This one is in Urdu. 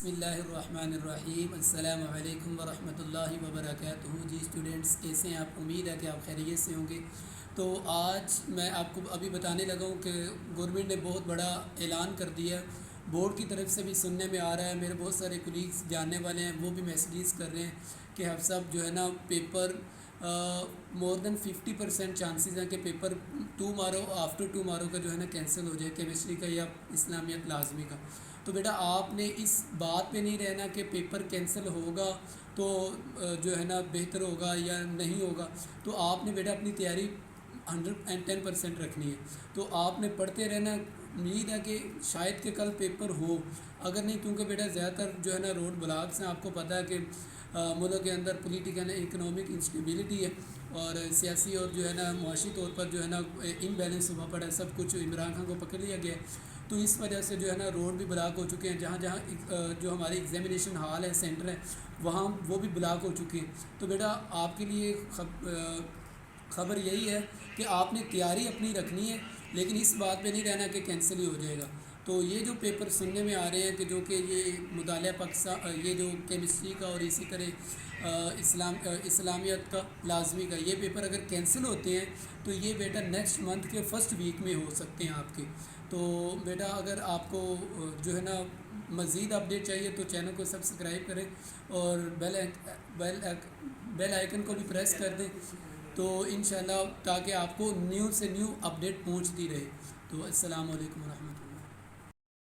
بسم اللہ الرحمن الرحیم۔ السلام علیکم ورحمۃ اللہ وبرکاتہ۔ جی اسٹوڈنٹس کیسے ہیں آپ؟ امید ہے کہ آپ خیریت سے ہوں گے۔ تو آج میں آپ کو ابھی بتانے لگا ہوں کہ گورنمنٹ نے بہت بڑا اعلان کر دیا ہے، بورڈ کی طرف سے بھی سننے میں آ رہا ہے، میرے بہت سارے کولیگس جاننے والے ہیں وہ بھی میسیجز کر رہے ہیں کہ ہم سب جو ہے نا پیپر مور دین 50% چانسز ہیں کہ پیپر ٹمارو آفٹر ٹمارو کا جو ہے نا کینسل ہو جائے، کیمسٹری کا یا اسلامیت لازمی کا۔ تو بیٹا آپ نے اس بات پہ نہیں رہنا کہ پیپر کینسل ہوگا تو جو ہے نا بہتر ہوگا یا نہیں ہوگا۔ تو آپ نے بیٹا اپنی تیاری 110% رکھنی ہے، تو آپ نے پڑھتے رہنا۔ امید ہے کہ شاید کہ کل پیپر ہو، اگر نہیں، کیونکہ بیٹا زیادہ تر جو ہے نا روڈ بلاکس ہیں، آپ کو پتہ ہے کہ ملک کے اندر پولیٹیکل اکنامک انسٹیبلٹی ہے، اور سیاسی اور جو ہے نا معاشی طور پر جو ہے نا امبیلنس ہوا پڑا ہے، سب کچھ عمران خان کو پکڑ لیا گیا ہے۔ تو اس وجہ سے جو ہے نا روڈ بھی بلاک ہو چکے ہیں، جہاں جہاں جو ہماری ایگزامینیشن ہال ہے، سینٹر ہے، وہاں وہ بھی بلاک ہو چکے ہیں۔ تو بیٹا آپ کے لیے خبر یہی ہے کہ آپ نے تیاری اپنی رکھنی ہے، لیکن اس بات پہ نہیں رہنا کہ کینسل ہی ہو جائے گا۔ تو یہ جو پیپر سننے میں آ رہے ہیں کہ جو کہ یہ مطالعہ پاکستان، یہ جو کیمسٹری کا اور اسی طرح اسلامیت کا لازمی کا یہ پیپر اگر کینسل ہوتے ہیں تو یہ بیٹا نیکسٹ منتھ کے فرسٹ ویک میں ہو سکتے ہیں آپ کے۔ تو بیٹا اگر آپ کو جو ہے نا مزید اپڈیٹ چاہیے تو چینل کو سبسکرائب کریں اور بیل آئیکن کو بھی پریس کر دیں، تو انشاءاللہ تاکہ آپ کو نیو سے نیو اپڈیٹ پہنچتی رہے۔ تو السلام علیکم ورحمۃ اللہ۔